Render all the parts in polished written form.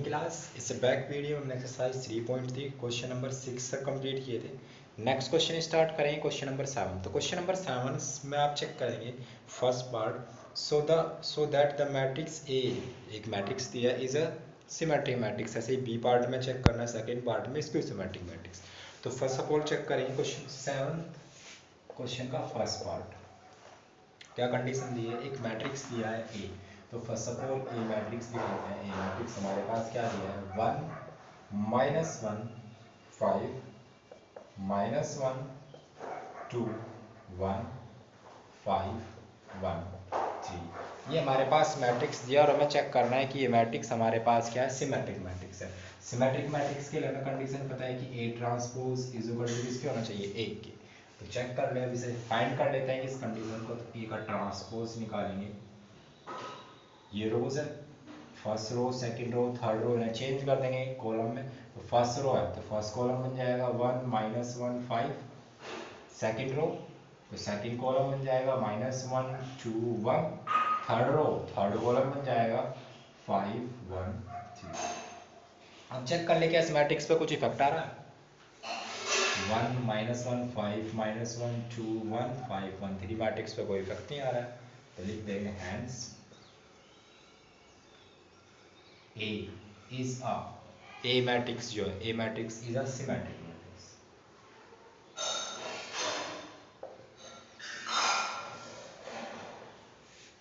Morning class इस back video में exercise 3.3 question number 6 तक कंप्लीट किए थे। नेक्स्ट क्वेश्चन स्टार्ट करेंगे क्वेश्चन नंबर 7। तो क्वेश्चन नंबर 7 में आप चेक करेंगे first part, so that the matrix ए, एक मैट्रिक्स दिया इज अ सिमेट्रिक मैट्रिक्स। ऐसे ही बी पार्ट में चेक करना है, सेकेंड पार्ट में स्क्यू सिमेट्रिक मैट्रिक्स। तो फर्स्ट ऑफ ऑल चेक करेंगे क्वेश्चन 7 क्वेश्चन का फर्स्ट पार्ट। क्या कंडीशन दी है, एक मैट्रिक्स दिया है ए। तो first of all A matrix दिया है, ए मैट्रिक्स हमारे पास क्या दिया है 1 माइनस 1 5 माइनस 1 2 1 5 1 3। ये हमारे पास मैट्रिक्स दिया और हमें चेक करना है कि ये मैट्रिक्स हमारे पास क्या है, सिमेट्रिक मैट्रिक्स है। सिमेट्रिक मैट्रिक्स के लिए हमें कंडीशन पता है कि A transpose is equal to किसके होना चाहिए, ए के। तो चेक कर ले, अब इसे फाइंड कर लेते हैं इस कंडीशन को। तो ए का ट्रांसपोज निकालेंगे, ये रोज है, first row second row third row इन्हें चेंज कर देंगे कॉलम में। तो फर्स्ट रो है तो फर्स्ट कॉलम बन जाएगा 1 माइनस 1 5। सेकंड रो तो सेकंड कॉलम बन जाएगा minus 1 2 1। Third row third column बन जाएगा 5 1 3। अब चेक कर ले क्या इस मैट्रिक्स पे कुछ इफेक्ट आ रहा है। 1 माइनस 1 5 माइनस 1 2 1 5 1 3 मैट्रिक्स पे कोई इफेक्ट नहीं आ रहा है। तो लिख देंगे hence A is a matrix जो है A matrix is a symmetric matrix.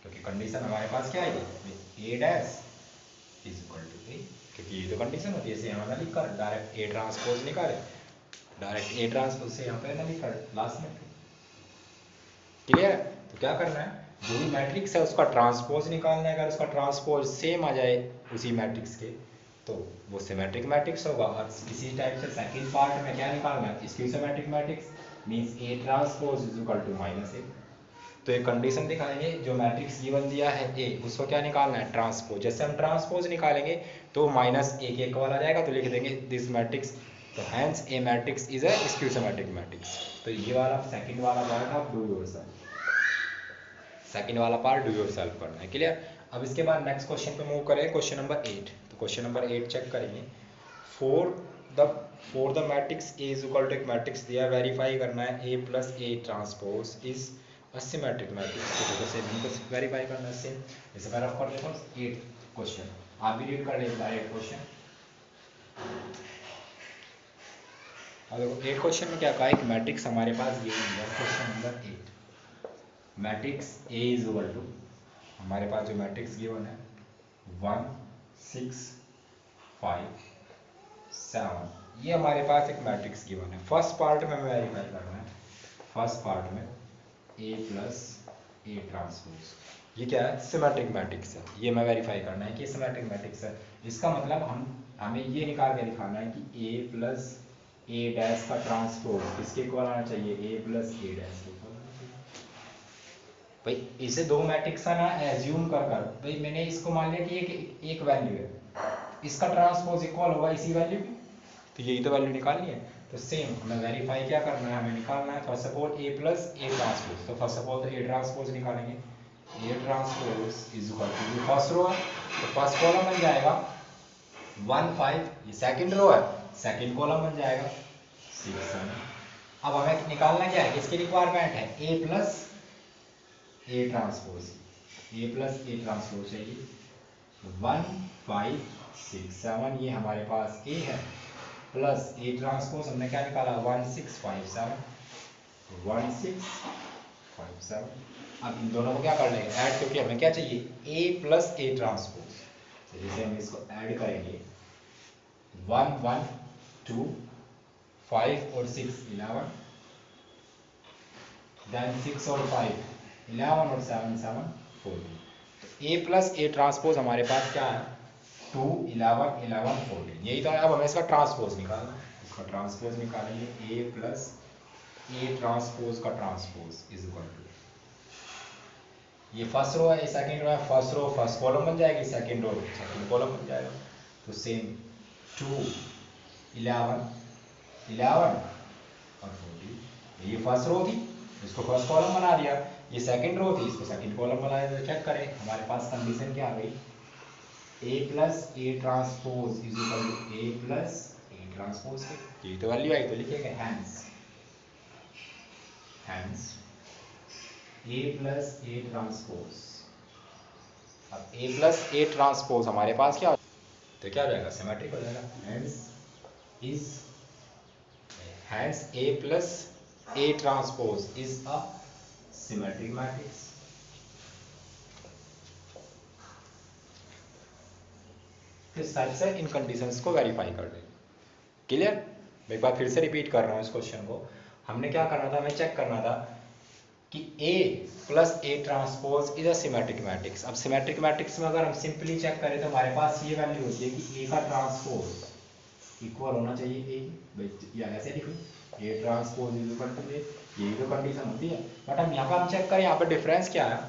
क्योंकि कंडीशन हमारे पास क्या है, A dash is equal to A, क्योंकि ये तो कंडीशन होती है। इसे यहाँ ना लिख कर डायरेक्ट A ट्रांसपोज निकाले, डायरेक्ट A ट्रांसपोज से यहाँ पे ना लिख कर लास्ट में। क्लियर है? तो क्या करना है, जो भी मैट्रिक्स है उसका ट्रांसपोज निकालना है। अगर उसका ट्रांसपोज सेम आ जाए उसी मैट्रिक्स के तो वो सिमेट्रिक मैट्रिक्स होगा। और इसी टाइप से सेकंड पार्ट में क्या निकालना है, skew symmetric matrix means A transpose is equal to minus A. तो एक कंडीशन दिखाएंगे, जो मैट्रिक्स गिवन दिया है ए उसको क्या निकालना है, ट्रांसपोज। जैसे हम ट्रांसपोज निकालेंगे तो माइनस ए के इक्वल आ जाएगा, तो लिख देंगे दिस मैट्रिक्स। तो hence A matrix is a skew symmetric matrix. तो ये वाला सेकंड वाला पार्ट आप डू योरसेल्फ, सेकंड वाला पार्ट डू योरसेल्फ करना है। क्लियर? अब इसके बाद नेक्स्ट क्वेश्चन पे मूव करें, क्वेश्चन नंबर 8। तो क्वेश्चन नंबर 8 चेक करेंगे। For the matrix A is equal to, एक मैट्रिक्स दिया, वेरीफाई करना है A plus A transpose is a symmetric matrix. तो जैसे इनको वेरीफाई करना है सेम। जैसे मैं रफ कर देता हूँ 8 क्वेश्चन, आप भी रीड कर लें डायरेक्ट क्वेश्चन। अब देखो 8 क्वेश्चन में क्या कहा, एक मैट्रिक्स हमारे पास ये है। Question number 8, matrix A is equal to, हमारे पास जो मैट्रिक्स गिवन है 1 6 5 7, ये हमारे पास एक मैट्रिक्स गिवन है। फर्स्ट पार्ट में हमें वेरीफाई करना है, फर्स्ट पार्ट में ए प्लस ए ट्रांसपोज, ये क्या है, सिमेट्रिक मैट्रिक्स है। ये हमें वेरीफाई करना है कि सिमेट्रिक मैट्रिक्स है। इसका मतलब हमें ये निकाल के दिखाना है कि ए प्लस ए डैश का ट्रांसपोज किसके इक्वल आना चाहिए, ए प्लस ए डैश के इक्वल आना चाहिए। भाई इसे दो मैट्रिक्स का ना एज्यूम कर भाई मैंने इसको मान लिया कि एक वैल्यू है, इसका ट्रांसपोज इक्वल होगा इसी वैल्यू की, तो यही तो वैल्यू निकालनी है। तो सेम हमें वेरीफाई क्या करना है, हमें निकालना है first of all A plus A transpose. तो फर्स्ट ऑफ ऑल तो ए ट्रांसपोज निकालेंगे, A transpose is equal to, ये फर्स्ट रो है तो फर्स्ट कॉलम बन जाएगा 1 5, ये सेकंड रो है सेकंड कॉलम बन जाएगा 6 7। अब हमें निकालना क्या है, किसकी रिक्वायरमेंट है, A plus A transpose, A plus A transpose चाहिए। 1 5 6 7 ये हमारे पास ए है, प्लस ए ट्रांसपोज हमने क्या निकाला 1 6 5 7, 1 6 5 7। अब इन दोनों को क्या कर लेंगे, ऐड, क्योंकि हमें क्या चाहिए ए प्लस ए ट्रांसपोज। तो जैसे हम इसको ऐड करेंगे 1 1 2 5 और 6 11, देन 6 और 5 11 और 7 7 14। तो ए प्लस ए ट्रांसपोज हमारे पास क्या है 2 11 11 14, यही तो है। अब हमें इसका ट्रांसपोज निकालना है, इसका ट्रांसपोज निकालेंगे ए प्लस ए ट्रांसपोज का ट्रांसपोज इज इक्वल टू, ये फर्स्ट रो है, सेकंड रो है, फर्स्ट रो फर्स्ट कॉलम बन जाएगी, सेकंड रो सेकंड कॉलम बन जाएगा। तो सेम 2 11 11 और 14, ये फर्स्ट रो थी इसको फर्स्ट कॉलम बना दिया, ये सेकंड रो थी इसको सेकंड कॉलम बना दिया। तो चेक करें हमारे पास कंडीशन क्या आ गई, A plus A transpose is equal to A plus A transpose के, ये तो वैल्यू आई तो लिखेंगे hence A plus A transpose. अब ए प्लस ए ट्रांसपोज हमारे पास क्या, तो क्या हो जाएगा, सिमेट्रिक हो जाएगा। Hence A plus A transpose is a symmetric matrix. इस टाइप से इन कंडीशंस को वेरीफाई कर देंगे। क्लियर? मैं एक बार फिर से रिपीट कर रहा हूँ इस क्वेश्चन को। हमने क्या करना था, हमें चेक करना था कि A plus A transpose is a symmetric matrix. अब सिमेट्रिक मैट्रिक्स में अगर हम सिंपली चेक करें तो हमारे पास ये वैल्यू होती है कि A का ट्रांसपोज इक्वल होना चाहिए A, या ऐसे लिखो A transpose is equal to A, यही तो कंडीशन होती है। बट हम यहाँ पर हम चेक करें, यहाँ पर डिफरेंस क्या है,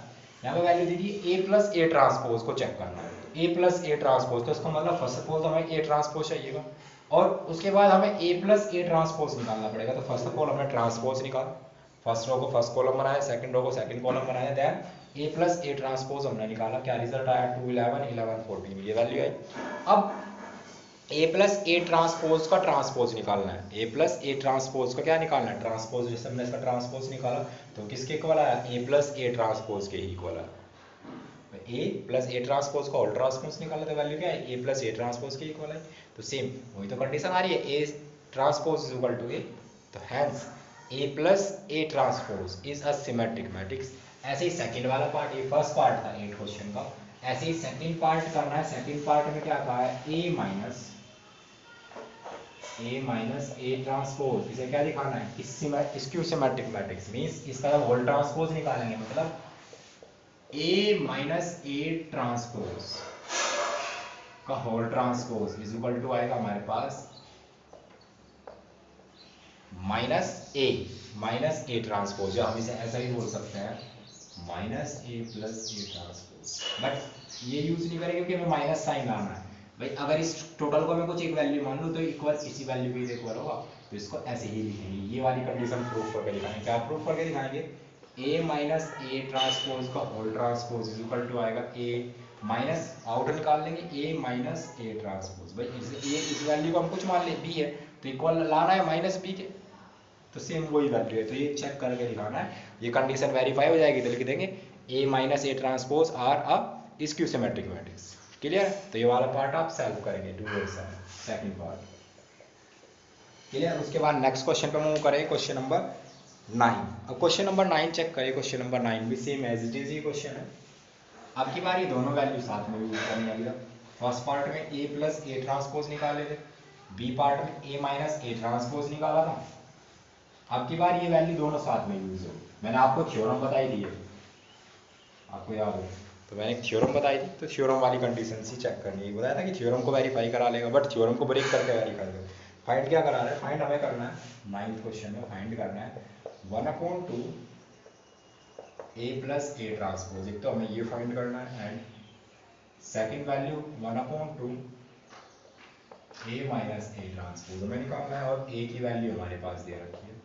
यहाँ पे वैल्यू दीजिए A प्लस ए ट्रांसपोज को चेक करना है, A प्लस ए ट्रांसपोज, तो इसका मतलब फर्स्ट ऑफ ऑल तो हमें A ट्रांसपोज चाहिएगा और उसके बाद हमें A प्लस ए ट्रांसपोज निकालना पड़ेगा। तो फर्स्ट ऑफ ऑल हमने ट्रांसपोज निकाला, फर्स्ट रो को फर्स्ट कॉलम बनाया, सेकंड रो को सेकंड कॉलम बनाया, then A plus A transpose हमने निकाला, क्या रिजल्ट आया 2 11 11 14, ये वैल्यू आई। अब A प्लस ए ट्रांसपोज का ट्रांसपोज निकालना है, A प्लस ए ट्रांसपोज का क्या निकालना है, ट्रांसपोज। जैसे हमने इसका ट्रांसपोज निकाला तो किसके इक्वल आया, A प्लस ए ट्रांसपोज के ही इक्वल आया। A प्लस ए ट्रांसपोज का होल ट्रांसपोज निकाला तो वैल्यू क्या है, A प्लस ए ट्रांसपोज के इक्वल है। तो सेम वही तो कंडीशन आ रही है, A transpose is equal to A, तो hence A plus A transpose is a symmetric matrix. ऐसे ही सेकंड वाला पार्ट, ये फर्स्ट पार्ट था 8 क्वेश्चन का, ऐसे ही सेकंड पार्ट करना है। सेकंड पार्ट में क्या कहा है, A माइनस ए ट्रांसपोज, इसे क्या दिखाना है, स्क्यू सिमेट्रिक मैट्रिक्स मींस इसका जब होल ट्रांसपोज निकालेंगे मतलब A माइनस ए ट्रांसपोज का whole transpose is equal to आएगा हमारे पास माइनस ए ट्रांसपोज, या हम इसे ऐसा ही बोल सकते हैं minus A plus A transpose. But ये यूज नहीं करेंगे क्योंकि हमें माइनस साइन लाना है भाई। अगर इस टोटल को मैं कुछ एक वैल्यू मान लूँ तो इक्वल इसी वैल्यू भी इक्वल होगा, तो इसको ऐसे ही लिखेंगे। ये वाली कंडीशन प्रूफ करके दिखाएंगे। क्या प्रूफ करके दिखाएंगे, A माइनस ए ट्रांसपोज का whole transpose is equal to आएगा A माइनस, आउटर निकाल लेंगे A माइनस ए ट्रांसपोज। भाई इस वैल्यू को हम कुछ मान ले B है तो इक्वल लाना है माइनस B के, तो सेम वही वैल्यू है, तो ये चेक करके दिखाना है। ये कंडीशन वेरीफाई हो जाएगी तो लिख देंगे A minus A transpose are a skew symmetric matrix. Clear? तो ये वाला पार्ट आप सॉल्व करेंगे, डू सेकंड पार्ट। क्लियर? उसके बाद नेक्स्ट क्वेश्चन पे मूव करें, क्वेश्चन नंबर 9। अब क्वेश्चन नंबर 9 चेक करें। क्वेश्चन नंबर 9 भी सेम एज इट इज ही क्वेश्चन है। अब की बार ये दोनों वैल्यू साथ में यूज करनी है। अभी फर्स्ट पार्ट में A प्लस ए ट्रांसपोज निकाले थे, बी पार्ट में A माइनस ए ट्रांसपोज निकाला था। अब की बार ये वैल्यू दोनों साथ में यूज हो। मैंने आपको थ्योरम बताई थी, आपको याद हो तो मैंने एक थ्योरम बताई थी, तो थ्योरम वाली कंडीशन ही चेक करनी है। बताया था कि थ्योरम को वेरीफाई करा लेगा, बट थ्योरम को ब्रेक करके वेरीफाई करेगा। फाइंड क्या करा रहा है, फाइंड हमें करना है 9th क्वेश्चन में, फाइंड करना है 1/2 A प्लस ए ट्रांसपोज। एक तो हमें ये फाइंड करना है and second value 1/2 A minus A transpose हमें निकालना है, और A की वैल्यू हमारे पास दे रखी है,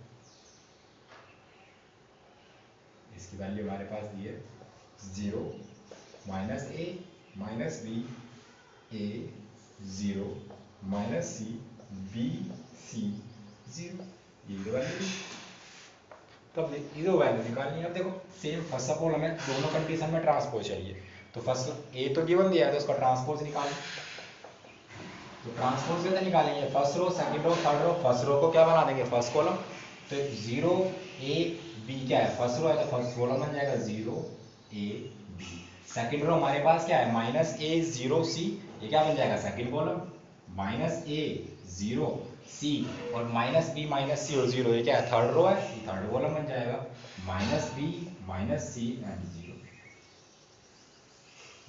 इसकी वैल्यू हमारे पास दी है 0 माइनस ए माइनस बी ए 0 माइनस सी बी सी 0, ये दो वैल्यू। तब ये दो वैल्यू निकालनी है। अब देखो सेम फर्स्ट ऑफ ऑल हमें दोनों कंडीशन में ट्रांसपोज चाहिए, तो फर्स्ट ए तो गिवन दिया है तो उसका ट्रांसपोज निकालें। तो ट्रांसपोज कैसे निकालेंगे, first row second row third row. First row को क्या बना देंगे, फर्स्ट कॉलम, तो 0 A B क्या है, फर्स्ट रो है तो फर्स्ट कॉलम बन जाएगा 0 A B। सेकंड रो हमारे पास क्या है, माइनस A 0 C, ये क्या बन जाएगा second column, minus A 0 C और माइनस B माइनस C और 0, ये क्या है थर्ड रो है, ये थर्ड कॉलम बन जाएगा minus B minus C and 0,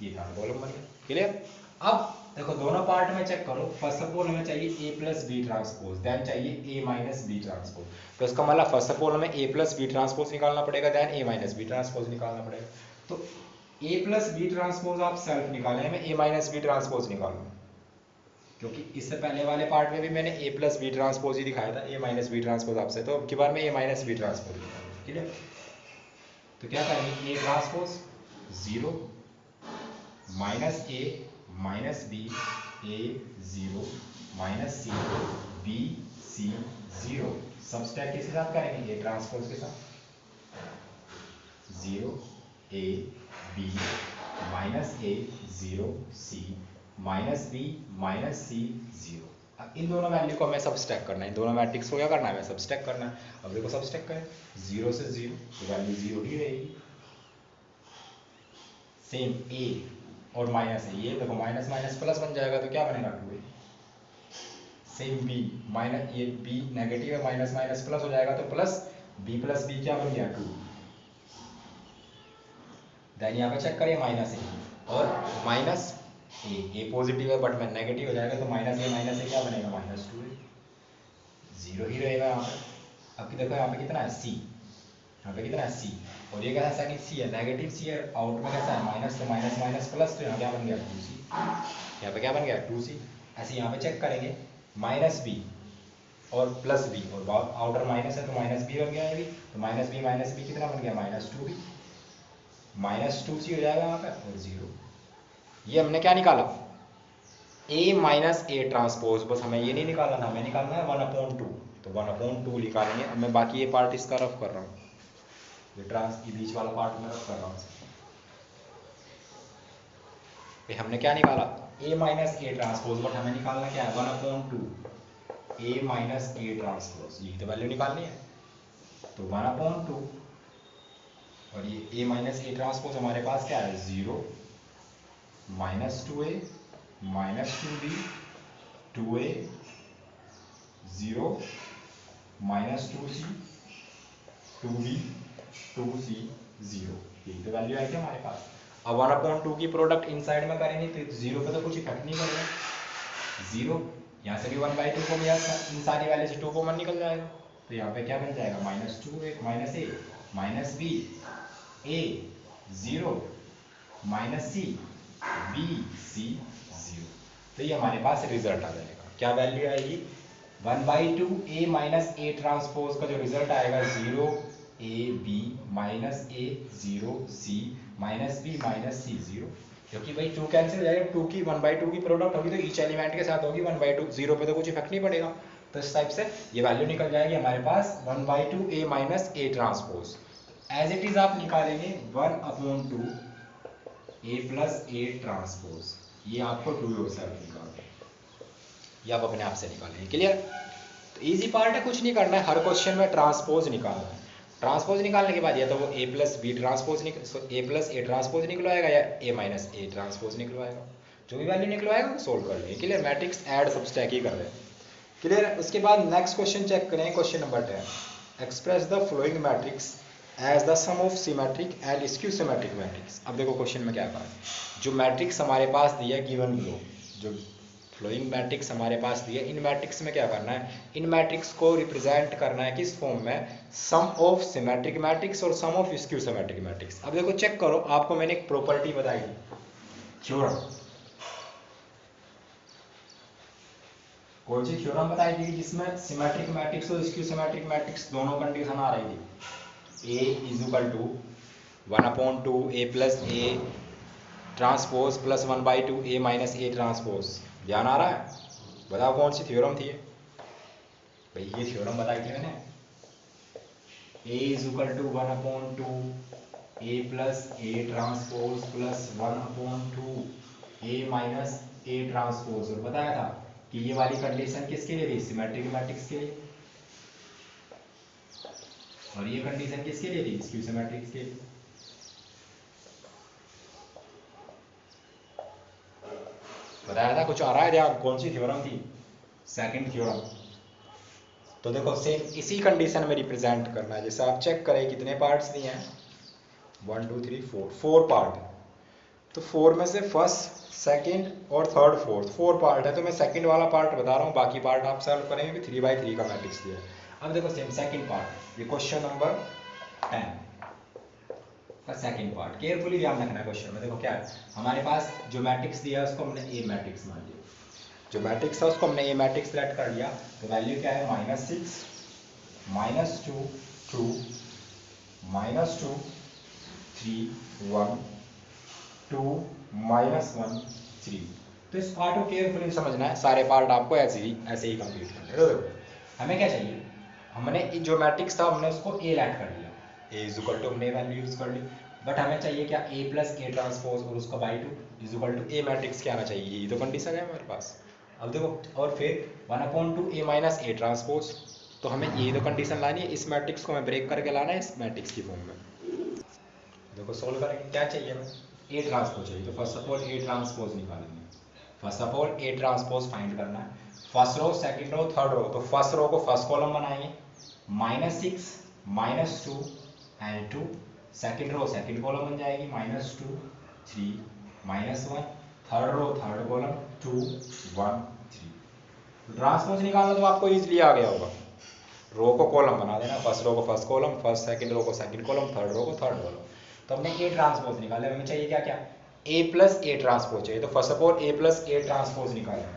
ये थर्ड कॉलम बन गया। क्लियर? अब देखो दोनों पार्ट में चेक करो। फर्स्ट ऑफ ऑल हमें चाहिए A plus B transpose, then चाहिए A माइनस बी ट्रांसपोज। तो इसका मतलब फर्स्ट ऑफ ऑल हमें A प्लस बी ट्रांसपोज निकालना पड़ेगा, then A minus B transpose निकालना पड़ेगा। तो A प्लस बी ट्रांसपोज आप सेल्फ निकालें, हमें A माइनस बी ट्रांसपोज निकालना, क्योंकि इससे पहले वाले पार्ट में भी मैंने A प्लस बी ट्रांसपोज ही दिखाया था, A माइनस बी ट्रांसपोज आपसे, तो अब की बार में A माइनस बी ट्रांसपोज निकालूंगा। ठीक है, तो क्या करेंगे, A transpose 0 minus A minus B A zero minus C B C zero. सब स्टैक किसके साथ करेंगे? ए ट्रांसपोज के साथ। Zero A B minus A zero C minus B minus C zero. अब इन दोनों वैल्यू को हमें सब स्टैक करना है, इन दोनों मैट्रिक्स को क्या करना है? हमें सब स्टैक करना है। अब देखो सब स्टैक करें, जीरो से जीरो तो वैल्यू जीरो ही रहेगी। सेम ए और माइनस है, ये देखो माइनस माइनस प्लस बन जाएगा तो क्या बनेगा? Two A. Same B minus, ये बी नेगेटिव है, माइनस माइनस प्लस हो जाएगा तो प्लस बी क्या बन गया? टू। देन यहाँ पे चेक करिए माइनस ए और माइनस ए पॉजिटिव है बट में नेगेटिव हो जाएगा तो माइनस ए क्या बनेगा? Minus two A. जीरो ही रहेगा यहाँ पे। अब देखो यहाँ पे कितना है? सी। यहाँ पे कितना है? सी। और ये कैसा सेकंड सी है, नेगेटिव सी है, आउट में कैसा है? माइनस, तो माइनस माइनस प्लस, तो यहाँ क्या बन गया? टू सी। यहाँ पे क्या बन गया? टू सी। ऐसे यहाँ पे चेक करेंगे माइनस बी और प्लस बी, और आउटर माइनस है तो माइनस बी बन गया ये भी, तो माइनस बी कितना बन गया? Minus two B. Minus two C हो जाएगा यहाँ पे और जीरो। ये हमने क्या निकाला? ए माइनस ए ट्रांसपोज। बस हमें ये नहीं निकालना था, हमें निकालना है 1/2। तो 1/2 निकालेंगे। अब मैं बाकी ये पार्ट इसका रफ कर रहा हूँ, ये बीच वाला पार्ट में रफ कर रहा हूँ। हमने क्या निकाला? ए माइनस ए ट्रांसपोज, बट हमें निकालना क्या है? 1/2 ए माइनस ए ट्रांसपोज, यही तो वैल्यू निकालनी है। तो 1/2 और ये ए माइनस ए ट्रांसपोज हमारे पास क्या है? Zero minus two A minus two B two A zero minus two C two B two C zero. यही तो वैल्यू आई थी हमारे पास। अब 1/2 की प्रोडक्ट इनसाइड में करेंगे तो जीरो पे तो कुछ इफेक्ट नहीं पड़ेगा। जीरो यहाँ से भी 1/2 को मिला, इन सारी वैल्यू से 2 कॉमन निकल जाएगा तो यहाँ पे क्या बन जाएगा? Minus two A minus B A zero minus C B C zero. तो ये हमारे पास रिजल्ट आ जाएगा। क्या वैल्यू आएगी? 1/2 ए माइनस ए ट्रांसपोज का जो रिजल्ट आएगा, zero A B minus A zero C minus B minus C zero. क्योंकि भाई 2 कैंसिल हो जाएगा, 2 की 1/2 की प्रोडक्ट होगी तो ईच एलिमेंट के साथ होगी 1/2, जीरो पे तो कुछ इफेक्ट नहीं पड़ेगा। तो इस टाइप से ये वैल्यू निकल जाएगी हमारे पास 1/2 A minus A transpose. As it is आप निकालेंगे 1/2 ए प्लस ए ट्रांसपोज। ये आपको डू योरसेल्फ निकालना है, ये आप अपने आप से निकालेंगे। क्लियर? तो इजी पार्ट है, कुछ नहीं करना है, हर क्वेश्चन में ट्रांसपोज निकालना है। ट्रांसपोज निकालने के बाद या तो वो A plus B transpose A plus A transpose निकलवाएगा या ए माइनस ए ट्रांसपोज निकलवाएगा। जो भी वैल्यू निकलवाएगा वो सोल्व कर लेंगे। क्लियर? मैट्रिक्स ऐड सबस्टैक ही कर रहे हैं। क्लियर? उसके बाद नेक्स्ट क्वेश्चन चेक करें, question number 10। Express the following matrix as the sum of symmetric and skew symmetric matrix. अब देखो क्वेश्चन में क्या कहा है, जो मैट्रिक्स हमारे पास दिया है गिवन बिलो, जो फ्लोइंग मैट्रिक्स हमारे पास दिया, इन मैट्रिक्स में क्या करना है? इन मैट्रिक्स को रिप्रेजेंट करना है किस फॉर्म में? सम ऑफ सिमेट्रिक मैट्रिक्स और सम ऑफ स्क्यू सिमेट्रिक मैट्रिक्स। अब देखो चेक करो, आपको मैंने एक प्रॉपर्टी बताई थी, थ्योरम। कौन सी थ्योरम बताई थी? जिसमें सिमेट्रिक मैट्रिक्स और स्क्यू सिमेट्रिक मैट्रिक्स दोनों कंडीशन आ रही थी। A is equal to 1/2 A plus A transpose plus 1/2 A minus A transpose. ध्यान आ रहा है? बताओ कौन सी थ्योरम थी भाई? ये थ्योरम बताई थी मैंने। A is equal to 1/2 A plus A transpose plus 1/2 A minus A transpose. और बताया था कि ये वाली कंडीशन किसके लिए थी? सिमेट्रिक मैट्रिक्स के लिए। और ये कंडीशन किसके लिए थी? स्क्यू सिमेट्रिक्स के लिए। बताया था, कुछ आ रहा है ध्यान? कौन सी थ्योरम थी? Second theorem. तो देखो सेम इसी कंडीशन में रिप्रेजेंट करना है। जैसे आप चेक करें कितने पार्ट्स दिए हैं, 1 2 3 4, 4 पार्ट। तो 4 में से फर्स्ट सेकंड और थर्ड फोर्थ 4 पार्ट है, तो मैं सेकंड वाला पार्ट बता रहा हूँ, बाकी पार्ट आप सॉल्व करेंगे। 3/3 का मैट्रिक्स दिया है। अब देखो सेम सेकंड पार्ट, ये क्वेश्चन नंबर 10 का सेकंड पार्ट। केयरफुली ध्यान रखना है क्वेश्चन में। देखो क्या है, हमारे पास जो मैट्रिक्स दिया है उसको हमने ए मैट्रिक्स मान लिया। जो मैट्रिक्स है उसको हमने ए मैट्रिक्स सेलेक्ट कर लिया। तो वैल्यू क्या है? -6 -2 2 -2 3 1 2 -1 3। तो इस पार्ट को केयरफुली समझना है, सारे पार्ट आपको ऐसे ही कंप्लीट करने हैं। तो देखो हमें क्या चाहिए, हमने जो मैट्रिक्स था हमने उसको ए लैट कर दिया, ए इज इक्वल टू हमने वैल्यू यूज कर ली, बट हमें चाहिए क्या ए प्लस ए ट्रांसपोज और उसका by two is equal to A matrix क्या आना चाहिए, यही तो कंडीशन है हमारे पास। अब देखो और फिर 1/2 ए माइनस ए ट्रांसपोज, तो हमें यही तो कंडीशन लानी है, इस मैट्रिक्स को हमें ब्रेक करके लाना है इस मैट्रिक्स की फॉर्म में। देखो सोल्व करेंगे, क्या चाहिए हमें, ए ट्रांसपोज चाहिए, तो first of all A transpose निकालेंगे। First of all A transpose find करना है, first row second row third row, तो फर्स्ट रो को फर्स्ट कॉलम बनाएंगे, -6 -2 and 2, second row second column बन जाएगी -2 3 -1, third row third column 2 1 3। Transpose निकालना तो आपको इजीली आ गया होगा, रो को कॉलम बना देना, फर्स्ट रो को first column, first second row को सेकंड कॉलम, थर्ड रो को थर्ड कॉलम। तो हमने ए ट्रांसपोज निकाले, हमें चाहिए क्या क्या, ए प्लस ए ट्रांसपोज चाहिए, तो first of all A plus A transpose निकालेंगे,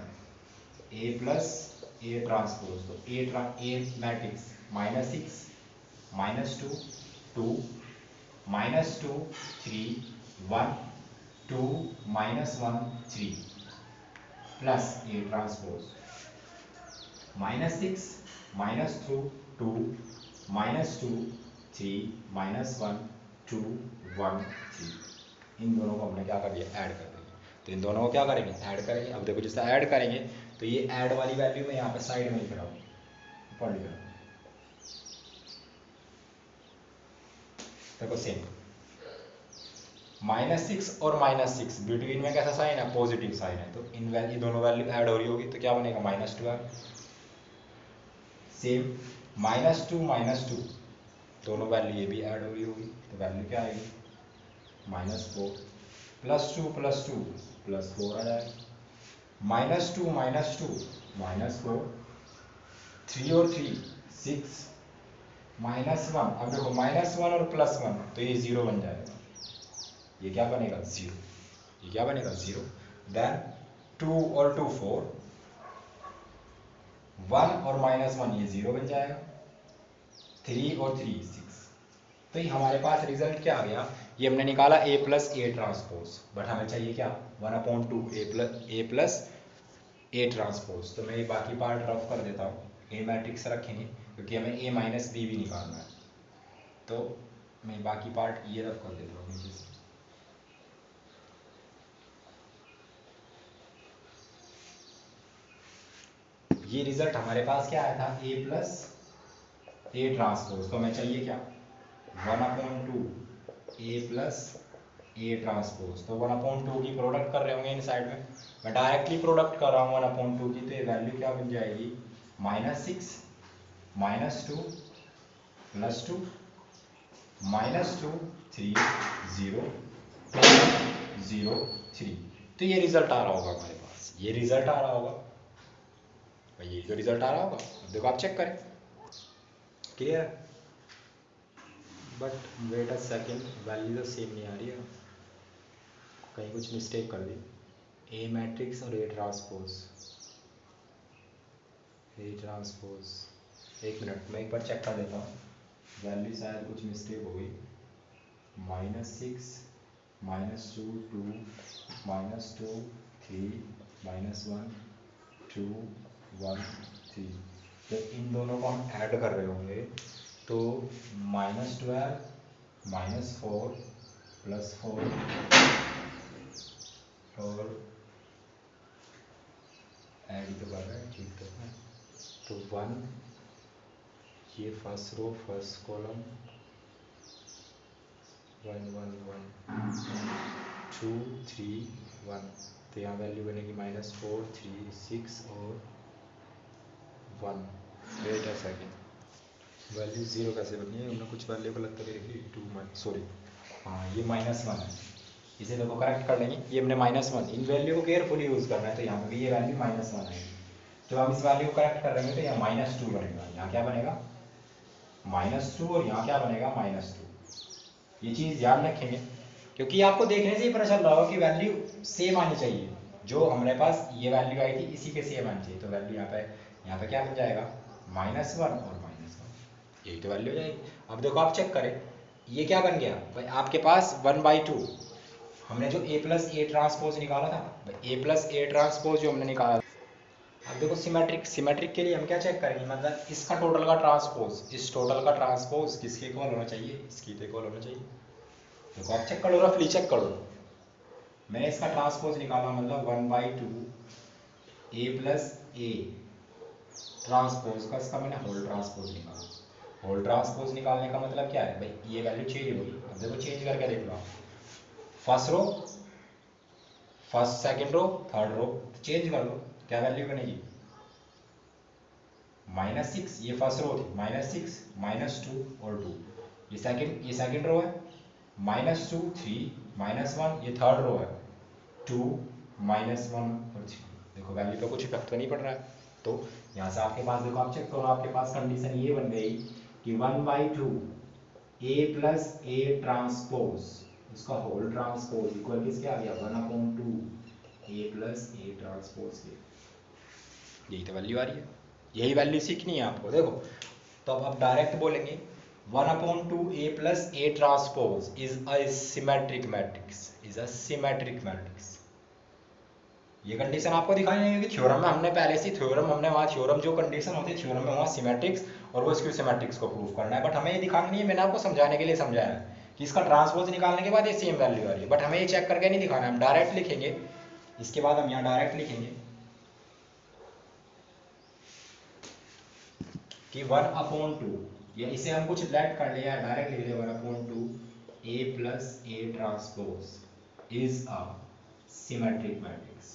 ए प्लस ए ट्रांसपोज, तो ए मैट्रिक्स -6 -2 2 -2 3 1 2 -1 3 प्लस ए ट्रांसपोज -6 -2 2 -2 3 -1 2 1 3। इन दोनों को हमने क्या कर दिया, ऐड कर दिया, तो इन दोनों को क्या करेंगे, ऐड करेंगे। अब देखो जैसे ऐड करेंगे तो ये ऐड वाली वैल्यू मैं यहाँ पे साइड में लिख रहा हूँ, ऊपर लिख रहा हूँ, देखो सेम -6 और -6 बिटवीन में कैसा साइन है, पॉजिटिव साइन है, तो इन वैल्यू दोनों वैल्यू ऐड हो रही होगी, तो क्या बनेगा -12। सेम -2 दोनों वैल्यू ये भी ऐड हो रही होगी, तो वैल्यू क्या आएगी -4 +2 +2 +4 आ जाएगा, -2 -2 -4 3 और 3 6 -1। अब देखो -1 और +1 तो ये 0 बन जाएगा, ये क्या बनेगा 0, ये क्या बनेगा 0। देन 2 और 2 4, 1 और -1 ये 0 बन जाएगा, 3 और 3 6। तो ये हमारे पास रिजल्ट क्या आ गया, ये हमने निकाला ए प्लस ए ट्रांसपोज, बट हमें चाहिए क्या 1/2 ए प्लस ए ट्रांसपोज। तो मैं ये बाकी पार्ट रफ कर देता हूँ, ए मैट्रिक्स रखेंगे क्योंकि हमें ए माइनस बी भी निकालना है, तो मैं बाकी पार्ट ये रफ कर देता हूँ नीचे से। ये रिजल्ट हमारे पास क्या आया था, ए प्लस ए ट्रांसपोज, तो हमें चाहिए क्या 1/2 ए प्लस ए ट्रांसपोज, तो 1/2 की प्रोडक्ट कर रहे होंगे इन साइड में, मैं डायरेक्टली प्रोडक्ट कर रहा हूँ 1/2 की, तो ये वैल्यू क्या बन जाएगी -6 -2 +2 -2 3 0 0 3। तो ये रिजल्ट आ रहा होगा हमारे पास, ये रिजल्ट आ रहा होगा, ये तो रिजल्ट आ रहा होगा। देखो आप चेक करें, clear, but wait a second, value तो सेम नहीं आ रही है, कहीं कुछ मिस्टेक कर दी, ए मैट्रिक्स और ए ट्रांसपोज, एक मिनट मैं एक बार चेक कर देता हूँ, वैल्यू शायद कुछ मिस्टेक हो गई, -6 -2 2 -2 3 -1 2 1 3, तो इन दोनों को हम ऐड कर रहे होंगे, तो -12 -4 +4 और ऐड तो कर रहे हैं, ठीक तो है, तो 1, ये फर्स्ट रो फर्स्ट कॉलम 1 1 1 2 3 1, तो यहाँ वैल्यू बनेगी -4 3 6 और 1। वेट अ सेकेंड, वैल्यू 0 कैसे बनी है, हमने कुछ वैल्यू गलत करके रखी, 2 सॉरी, हाँ ये -1 है, इसे देखो करेक्ट कर लेंगे, ये हमने -1, इन वैल्यू को केयरफुली यूज़ करना है, तो यहाँ पे भी ये वैल्यू -1 है, जब हम इस वैल्यू को करेक्ट कर लेंगे तो यहाँ -2 बनेगा, यहाँ क्या बनेगा -2 और यहाँ क्या बनेगा -2। ये चीज़ ध्यान रखेंगे क्योंकि आपको देखने से ही पता चल रहा होगा कि वैल्यू सेम आनी चाहिए, जो हमारे पास ये वैल्यू आई थी इसी के सेम आनी चाहिए, तो वैल्यू यहाँ पे क्या बन जाएगा -1 और -1, यही तो वैल्यू हो जाएगी। अब देखो आप चेक करें, ये क्या बन गया भाई आपके पास 1/2, हमने जो ए प्लस ए ट्रांसपोज निकाला था, ए प्लस ए ट्रांसपोज जो हमने निकाला, अब देखो सिमेट्रिक, सिमेट्रिक के लिए हम क्या चेक करेंगे, मतलब इसका टोटल का ट्रांसपोज, इस टोटल का ट्रांसपोज किसके इक्वल होना चाहिए, इसकी इक्वल होना चाहिए। देखो आप चेक करो, रफली चेक करो, मैंने इसका ट्रांसपोज निकाला, मतलब 1/2 ए प्लस ए ट्रांसपोज का इसका मैंने होल ट्रांसपोज निकाला। होल ट्रांसपोज निकालने का मतलब क्या है भाई, ये वैल्यू चेंज होगी। अब देखो चेंज करके देख लो, first row, first second row, third row, change कर लो, क्या वैल्यू बनेगी, -6, ये फर्स्ट रो थी, -6 -2 और 2, ये सेकंड रो है, -2 3 -1, ये थर्ड रो है, 2 -1 और 3। देखो वैल्यू पे कुछ इफेक्ट तो नहीं पड़ रहा है। तो यहाँ से आपके पास देखो, आप चेक करो, आपके पास कंडीशन ये बन गई कि 1/2 ए प्लस ए ट्रांसपोज, उसका होल ट्रांसपोज इक्वल किसके आ गया, 1/2 ए प्लस ए ट्रांसपोज के। यही तो वैल्यू आ रही है, यही वैल्यू सीखनी है आपको। देखो तो अब आप डायरेक्ट बोलेंगे 1/2 A plus A transpose is a symmetric matrix, is a symmetric matrix. ये कंडीशन आपको दिखानी है, क्योंकि थ्योरम में हमने पहले से थ्योरम, हमने वहाँ थ्योरम जो कंडीशन होती है थ्योरम में, वहाँ सिमेट्रिक्स और वो स्क्यू सिमेट्रिक्स को प्रूव करना है। बट हमें ये दिखाना नहीं है, मैंने आपको समझाने के लिए समझाया है कि इसका ट्रांसपोज निकालने के बाद ये सेम वैल्यू आ रही है, बट हमें ये चेक करके नहीं दिखाना है, हम डायरेक्ट लिखेंगे। इसके बाद हम यहाँ डायरेक्ट लिखेंगे कि 1/2, या इसे हम कुछ लेट कर लिया, डायरेक्ट लिख लिया 1/2 A plus A transpose is a symmetric matrix,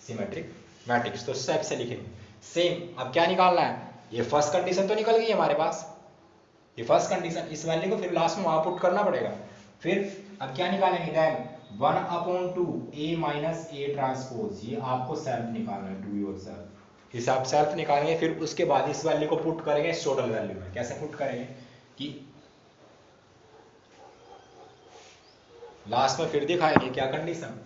symmetric matrix. तो स्टेप से लिखेंगे सेम। अब क्या निकालना है, ये फर्स्ट कंडीशन तो निकल गई हमारे पास, ये फर्स्ट कंडीशन, इस वैल्यू को फिर लास्ट में वहां पुट करना पड़ेगा। फिर अब क्या निकालेंगे, then 1/2 A minus A transpose, ये आपको सेल्फ निकालना है, डू योर सेल्फ, इसे आप सेल्फ निकालेंगे। फिर उसके बाद इस वैल्यू को पुट करेंगे इस टोटल वैल्यू में। कैसे पुट करेंगे कि लास्ट में फिर दिखाएंगे क्या condition,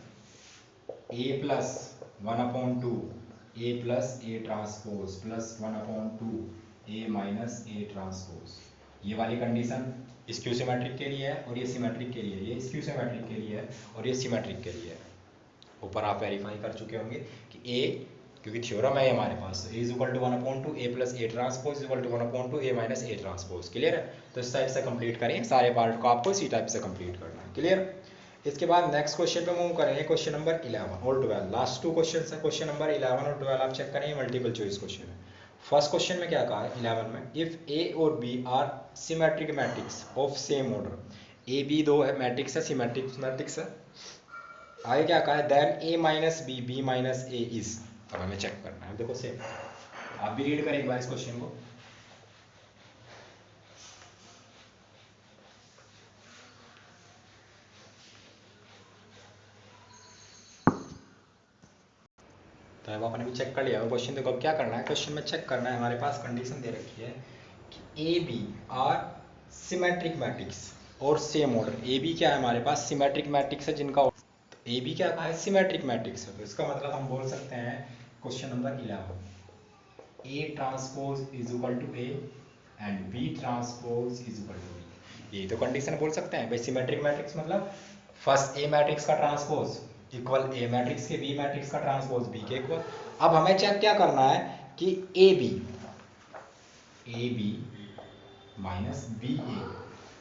A plus 1/2 A plus A transpose plus 1/2 A minus A transpose, ये वाली कंडीशन स्क्यू सिमेट्रिक के लिए है और ये सिमेट्रिक के लिए है, ये स्क्यू सिमेट्रिक के लिए है और ये सिमेट्रिक के लिए है। ऊपर आप वेरीफाई कर चुके होंगे कि ए, क्योंकि थ्योरम है हमारे पास, A is equal to 1/2 A plus A transpose is equal to 1/2 A minus A transpose. Clear है। तो इस टाइप से कंप्लीट करें, सारे पार्ट को आपको इसी टाइप से कंप्लीट करना है। क्लियर। इसके बाद नेक्स्ट क्वेश्चन पे मूव करेंगे, क्वेश्चन नंबर 11 और 12, लास्ट 2 क्वेश्चन है, क्वेश्चन नंबर 11 और 12 आप चेक करेंगे, मल्टीपल चॉइस क्वेश्चन है। फर्स्ट क्वेश्चन में क्या कहा है 11 में, इफ ए और B are symmetric matrix of same order, A B दो है मैट्रिक्स है, सिमेट्रिक मैट्रिक्स है। आगे क्या कहा है, then A minus B B minus A is. अब हमें चेक करना है, देखो सेम, आप भी रीड करें एक बार इस क्वेश्चन को। तो अब आपने भी चेक कर लिया क्वेश्चन। देखो अब क्या करना है, क्वेश्चन में चेक करना है, हमारे पास कंडीशन दे रखी है कि A B are symmetric matrix और सेम ऑर्डर। ए बी क्या है हमारे पास, सिमेट्रिक मैट्रिक्स है जिनका, तो ए बी क्या कहा है, सिमेट्रिक मैट्रिक्स है। तो इसका मतलब हम बोल सकते हैं question number 11, A transpose is equal to A and B transpose is equal to B. यही तो कंडीशन बोल सकते हैं भाई, सिमेट्रिक मैट्रिक्स मतलब फर्स्ट ए मैट्रिक्स का ट्रांसपोज इक्वल ए मैट्रिक्स के बी मैट्रिक्स का ट्रांसपोज बी के इक्वल। अब हमें चेक क्या करना है कि A B minus B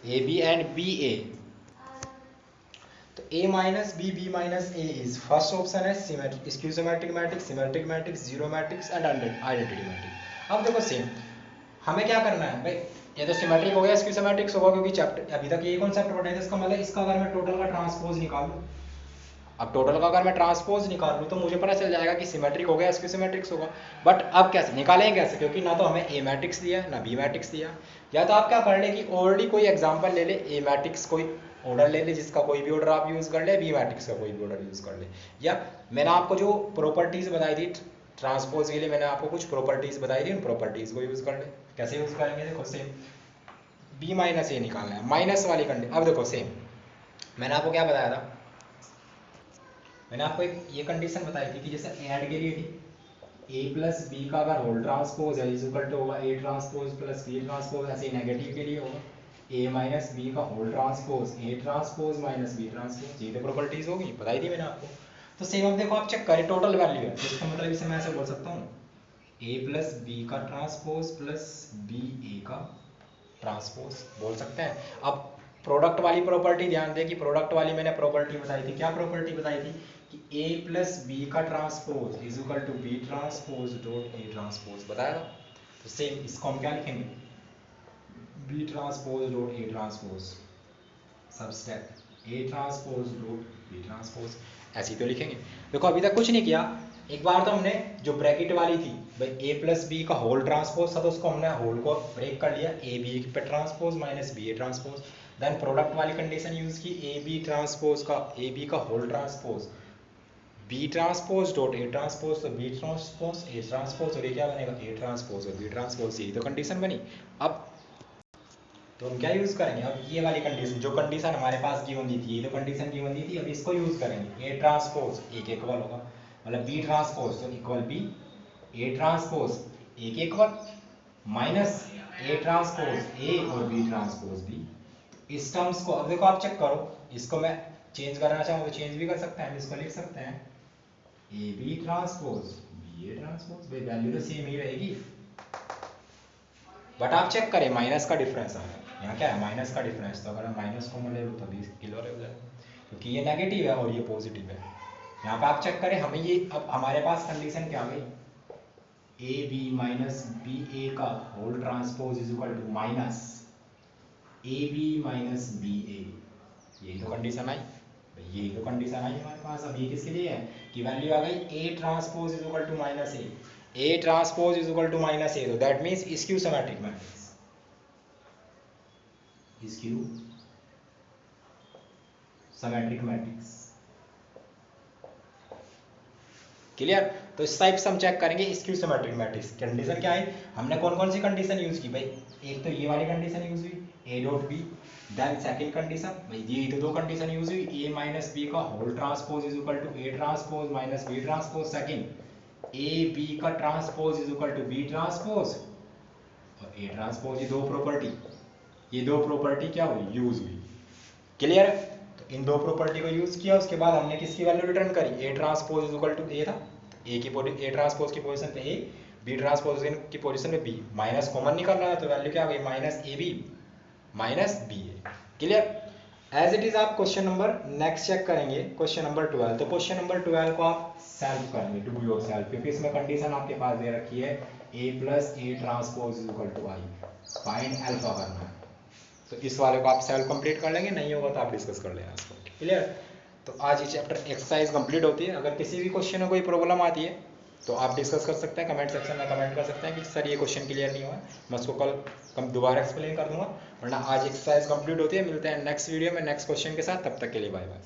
A B and B A, तो A minus B B minus A is, first option है symmetric skew symmetric matrix, symmetric matrix, zero matrix and identity matrix. अब देखो सेम, हमें क्या करना है भाई, ये तो सिमेट्रिक हो गया, स्क्यू सिमेट्रिक्स होगा, क्योंकि चैप्टर अभी तक ये कॉन्सेप्ट पढ़े थे। इसका मतलब इसका अगर मैं टोटल का ट्रांसपोज निकालूं, अब टोटल का अगर मैं ट्रांसपोज निकाल लूँ तो मुझे पता चल जाएगा कि सिमेट्रिक हो गया, स्क्यू सिमेट्रिक्स होगा। बट अब कैसे निकालेंगे, कैसे, क्योंकि ना तो हमें ए मैट्रिक्स दिया ना बी मैट्रिक्स दिया। या तो आप क्या कर ले कि ऑलरेडी कोई एग्जांपल ले ले, ए मैट्रिक्स कोई ऑर्डर ले ले जिसका कोई भी ऑर्डर आप यूज़ कर ले, बी मैट्रिक्स का कोई भी ऑर्डर यूज़ कर ले। या मैंने आपको जो प्रॉपर्टीज़ बताई थी ट्रांसपोज के लिए, मैंने आपको कुछ प्रॉपर्टीज़ बताई थी, उन प्रॉपर्टीज़ को यूज़ कर ले। कैसे यूज़ करेंगे, देखो सेम, बी माइनस ए निकालना है, माइनस वाली कंडीशन। अब देखो सेम, मैंने आपको क्या बताया था, मैंने आपको एक ये कंडीशन बताई थी कि जैसे ऐड के लिए थी, ए प्लस बी का अगर होल ट्रांसपोज है इज इक्वल टू होगा A transpose plus B transpose, ऐसे ही नेगेटिव के लिए होगा। ए माइनस बी का whole transpose A transpose minus B transpose, ये तो प्रॉपर्टीज होगी, बताई थी मैंने आपको। तो सेम अब देखो आप चेक करें, टोटल वैल्यू है, इसका मतलब इसे मैं ऐसे बोल सकता हूँ ए प्लस बी का ट्रांसपोज प्लस बी ए का ट्रांसपोज बोल सकते हैं। अब प्रोडक्ट वाली प्रॉपर्टी ध्यान दें कि प्रोडक्ट वाली मैंने प्रॉपर्टी बताई थी, क्या प्रॉपर्टी बताई थी कि ए प्लस बी का transpose is equal to B transpose dot A transpose, बताया। तो सेम इसको हम क्या लिखेंगे, B transpose dot A transpose सब step A transpose dot B transpose, ऐसे ही तो लिखेंगे। देखो अभी तक कुछ नहीं किया, एक बार तो हमने जो ब्रैकेट वाली थी भाई ए प्लस बी का होल ट्रांसपोज था, तो उसको हमने होल को ब्रेक कर लिया, ए बी पे transpose minus B A transpose. Then product वाली कंडीशन यूज की, ए बी ट्रांसपोज का ए बी का whole transpose B transpose dot A transpose, तो बी ट्रांसपोज ए ट्रांसपोज, और ये क्या बनेगा ए ट्रांसपोज और बी ट्रांसपोज, यही तो कंडीशन बनी। अब तो हम क्या यूज करेंगे, अब ये वाली कंडीशन, जो कंडीशन हमारे पास गिवन दी थी, ये तो कंडीशन गिवन दी थी, अब इसको यूज करेंगे, ए ट्रांसपोज ए के इक्वल होगा, मतलब बी ट्रांसपोज तो equal B, A transpose A के equal minus A transpose A और बी ट्रांसपोज बी। इस टर्म्स को अब देखो आप चेक करो, इसको मैं चेंज करना चाहूँ तो चेंज भी कर सकते हैं, हम इसको लिख सकते हैं A B transpose B A transpose, भाई वैल्यू तो सेम ही रहेगी, बट आप चेक करें माइनस का डिफरेंस आ रहा है, यहाँ क्या है माइनस का डिफरेंस, तो अगर हम माइनस कॉमन ले लो तो 20 किलो हो जाएगा, क्योंकि ये नेगेटिव है और ये पॉजिटिव है। यहाँ पे आप चेक करें, हमें ये अब हमारे पास कंडीशन क्या गई, A B minus B A का whole transpose is equal to minus A B minus B A, यही तो कंडीशन आई, यही तो कंडीशन आई हमारे पास। अब ये किसके लिए है कि वैल्यू आ गई A transpose is equal to minus A transpose is equal to minus A, तो that means skew symmetric matrix, skew symmetric matrix, clear. तो इस टाइप से हम चेक करेंगे स्क्यू सिमेट्रिक मैट्रिक्स। कंडीशन क्या है, हमने कौन कौन सी कंडीशन यूज की भाई, एक तो ये वाली कंडीशन यूज हुई A dot B, then second condition भाई ये तो दो कंडीशन यूज हुई, ए माइनस बी का whole transpose is equal to A transpose minus B transpose, second A B का transpose is equal to B transpose और A transpose, ये दो प्रॉपर्टी क्या हुई यूज हुई, क्लियर। तो इन दो प्रॉपर्टी को यूज किया, उसके बाद हमने किसकी वैल्यू रिटर्न करी, A transpose is equal to A था, ए ट्रांसपोज की पोजीशन पे ए, बी ट्रांसपोज की पोजीशन पे बी, माइनस कॉमन निकल रहा है तो वैल्यू क्या आ गई minus A B minus B A, clear. As it is आप क्वेश्चन नंबर नेक्स्ट चेक करेंगे, क्वेश्चन नंबर 12। तो क्वेश्चन नंबर 12 को आप सॉल्व करेंगे, डू योर सेल्फ, क्योंकि इसमें कंडीशन आपके पास दे रखी है A plus A transpose is equal to I, find alpha करना है। तो इस वाले को आप सेल्फ कंप्लीट कर लेंगे, नहीं होगा तो आप डिस्कस कर लेना इसको, क्लियर। तो आज ये चैप्टर एक्सरसाइज कंप्लीट होती है। अगर किसी भी क्वेश्चन में कोई प्रॉब्लम आती है तो आप डिस्कस कर सकते हैं, कमेंट सेक्शन में कमेंट कर सकते हैं कि सर ये क्वेश्चन क्लियर नहीं हुआ, मैं उसको कल दोबारा एक्सप्लेन कर दूंगा, वरना आज एक्सरसाइज कंप्लीट होती है। मिलते हैं नेक्स्ट वीडियो में नेक्स्ट क्वेश्चन के साथ, तब तक के लिए बाय बाय।